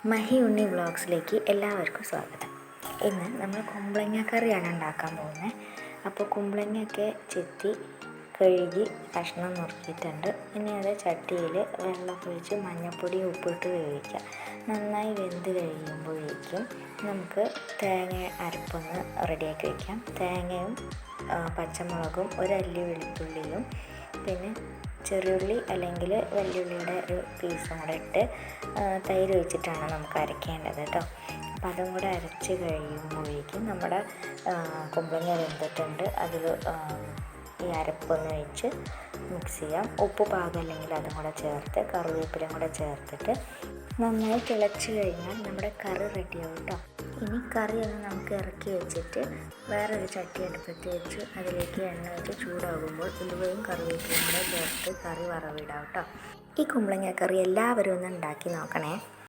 മഹി ഉണ്ണി വ്ളോഗ്സിലേക്ക് എല്ലാവർക്കും സ്വാഗതം. ഇന്ന് നമ്മൾ കുമ്പളങ്ങ കറിയാണ് ഉണ്ടാക്കാൻ പോകുന്നത്. അപ്പോൾ കുമ്പളങ്ങയൊക്കെ ചെത്തി കഴുകി കഷ്ണം നുറുക്കിയിട്ടുണ്ട്. ഇനി അത് ചട്ടിയിൽ വെള്ളം ഒഴിച്ച് മഞ്ഞൾപ്പൊടി ഉപ്പിട്ട് വേവിക്കുക. നന്നായി വെന്ത് കഴിയുമ്പോഴേക്കും നമുക്ക് തേങ്ങ അരപ്പൊന്ന് റെഡിയാക്കി വയ്ക്കാം. തേങ്ങയും പച്ചമുളകും ഒരല്ലി വെളുത്തുള്ളിയും പിന്നെ ചെറിയുള്ളി അല്ലെങ്കിൽ വെല്ലുള്ളിയുടെ ഒരു പീസും കൂടെ ഇട്ട് തൈര് ഒഴിച്ചിട്ടാണ് നമുക്ക് അരയ്ക്കേണ്ടത് കേട്ടോ. അപ്പം അതും കൂടെ അരച്ച് കഴിയുമ്പോഴേക്കും നമ്മുടെ കുമ്പളങ്ങ വെന്തിട്ടുണ്ട്. അതിൽ ഈ അരപ്പൊന്ന് ഒഴിച്ച് മിക്സ് ചെയ്യാം. ഉപ്പ് പാകമല്ലെങ്കിൽ അതും കൂടെ ചേർത്ത് കറിവേപ്പിലയും കൂടെ ചേർത്തിട്ട് നന്നായി തിളച്ച് കഴിഞ്ഞാൽ നമ്മുടെ കറി റെഡിയാവും കേട്ടോ. ഇനി കറി ഒന്ന് നമുക്ക് ഇറക്കി വെച്ചിട്ട് വേറൊരു ചട്ടി അടുപ്പത്ത് വെച്ച് അതിലേക്ക് എണ്ണ വെച്ച് ചൂടാകുമ്പോൾ ഉലുവയും കറിവേപ്പിലയും കൂടെ ചേർത്ത് കറി വറവിടാം കേട്ടോ. ഈ കുമ്പളങ്ങ കറി എല്ലാവരും ഒന്ന് ഉണ്ടാക്കി നോക്കണേ.